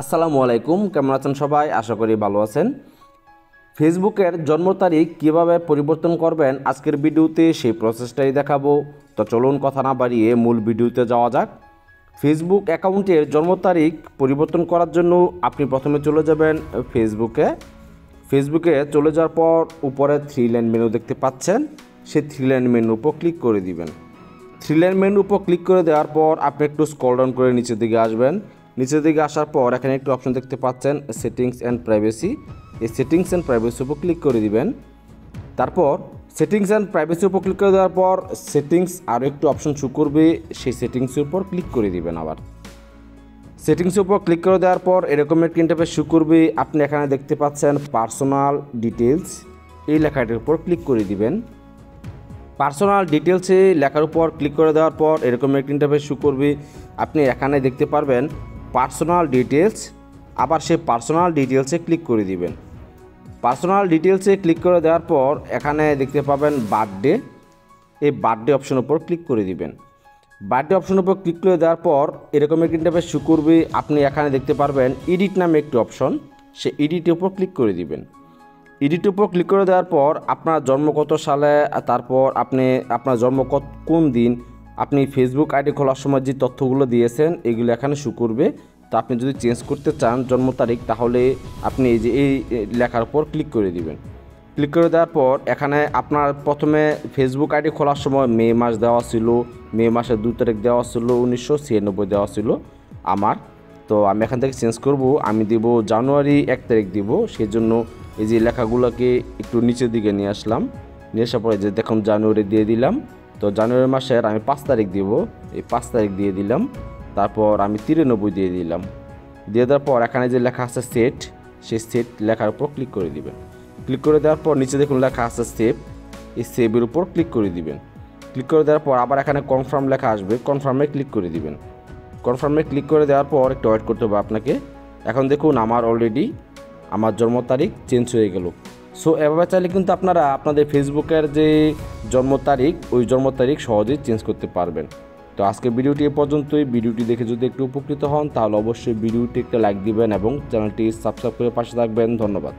আসসালামু আলাইকুম, কেমন আছেন সবাই? আশা করি ভালো আছেন। ফেসবুকের জন্ম তারিখ কীভাবে পরিবর্তন করবেন আজকের ভিডিওতে সেই প্রসেসটাই দেখাবো। তো চলুন কথা না বাড়িয়ে মূল ভিডিওতে যাওয়া যাক। ফেসবুক অ্যাকাউন্টের জন্ম তারিখ পরিবর্তন করার জন্য আপনি প্রথমে চলে যাবেন ফেসবুকে চলে যাওয়ার পর উপরে 3 লাইন মেনু দেখতে পাচ্ছেন, সেই 3 লাইন মেনুর উপর ক্লিক করে দিবেন। 3 লাইন মেনুর উপর ক্লিক করে দেওয়ার পর আপনি একটু স্ক্রল ডাউন করে নিচের দিকে আসবেন। নিচের দিকে আসার পর এখানে একটু অপশন দেখতে পাচ্ছেন সেটিংস অ্যান্ড প্রাইভেসি। এই সেটিংস অ্যান্ড প্রাইভেসির উপর ক্লিক করে দিবেন। তারপর সেটিংস অ্যান্ড প্রাইভেসির উপর ক্লিক করে দেওয়ার পর সেটিংস আরও একটু অপশন শো করবে, সেই সেটিংসের উপর ক্লিক করে দিবেন। আবার সেটিংসের উপর ক্লিক করে দেওয়ার পর এরকম একটি ইন্টারফেস শো করবে। আপনি এখানে দেখতে পাচ্ছেন পার্সোনাল ডিটেলস, এই লেখাটির উপর ক্লিক করে দিবেন। পার্সোনাল ডিটেলসে লেখার উপর ক্লিক করে দেওয়ার পর এরকম একটি ইন্টারফেস শো করবে। আপনি এখানে দেখতে পারবেন পার্সোনাল ডিটেলস, আবার সেই পার্সোনাল ডিটেলসে ক্লিক করে দিবেন। পার্সোনাল ডিটেলসে ক্লিক করে দেওয়ার পর এখানে দেখতে পাবেন বার্থডে, এই বার্থডে অপশনের উপর ক্লিক করে দিবেন। বার্থডে অপশনের উপর ক্লিক করে দেওয়ার পর এরকম একটি ইন্টারফেস শো করবে। আপনি এখানে দেখতে পারবেন এডিট নামে একটি অপশন, সে এডিটের উপর ক্লিক করে দিবেন। এডিটের উপর ক্লিক করে দেওয়ার পর আপনার জন্ম কত সালে, তারপর আপনি আপনার জন্ম কোন দিন, আপনি ফেসবুক আইডি খোলার সময় যে তথ্যগুলো দিয়েছেন এগুলো এখানে শো করবে। তো আপনি যদি চেঞ্জ করতে চান জন্ম তারিখ, তাহলে আপনি এই লেখার উপর ক্লিক করে দিবেন। ক্লিক করে দেওয়ার পর এখানে আপনার প্রথমে ফেসবুক আইডি খোলার সময় মে মাস দেওয়া ছিল, মে মাসের 2 তারিখ দেওয়া ছিল, 1996 দেওয়া ছিল আমার। তো আমি এখান থেকে চেঞ্জ করব, আমি দিব জানুয়ারি 1 তারিখ দিব। সেই জন্য এই যে লেখাগুলোকে একটু নিচের দিকে নিয়ে আসলাম, নিয়ে আসার পরে যে দেখুন জানুয়ারি দিয়ে দিলাম। তো জানুয়ারি মাসের আমি 5 তারিখ দিব, এই 5 তারিখ দিয়ে দিলাম। তারপর আমি 93 দিয়ে দিলাম। দিয়ে দেওয়ার পর এখানে যে লেখা আছে সেট, সেই সেট লেখার উপর ক্লিক করে দিবেন। ক্লিক করে দেওয়ার পর নিচে দেখুন লেখা আছে সেভ, এই সেভের উপর ক্লিক করে দিবেন। ক্লিক করে দেওয়ার পর আবার এখানে কনফার্ম লেখা আসবে, কনফার্মে ক্লিক করে দিবেন। কনফার্মে ক্লিক করে দেওয়ার পর একটু ওয়েট করতে হবে আপনাকে। এখন দেখুন আমার অলরেডি আমার জন্ম তারিখ চেঞ্জ হয়ে গেল। সো এভাবে চাইলে কিন্তু আপনারা আপনাদের ফেসবুকের যে জন্ম তারিখ, ওই জন্ম তারিখ সহজেই চেঞ্জ করতে পারবেন। তো আজকে ভিডিওটি এ পর্যন্তই। ভিডিওটি দেখে যদি একটু উপকৃত হন তাহলে অবশ্যই ভিডিওটি একটা লাইক দিবেন এবং চ্যানেলটি সাবস্ক্রাইব করে পাশে থাকবেন। ধন্যবাদ।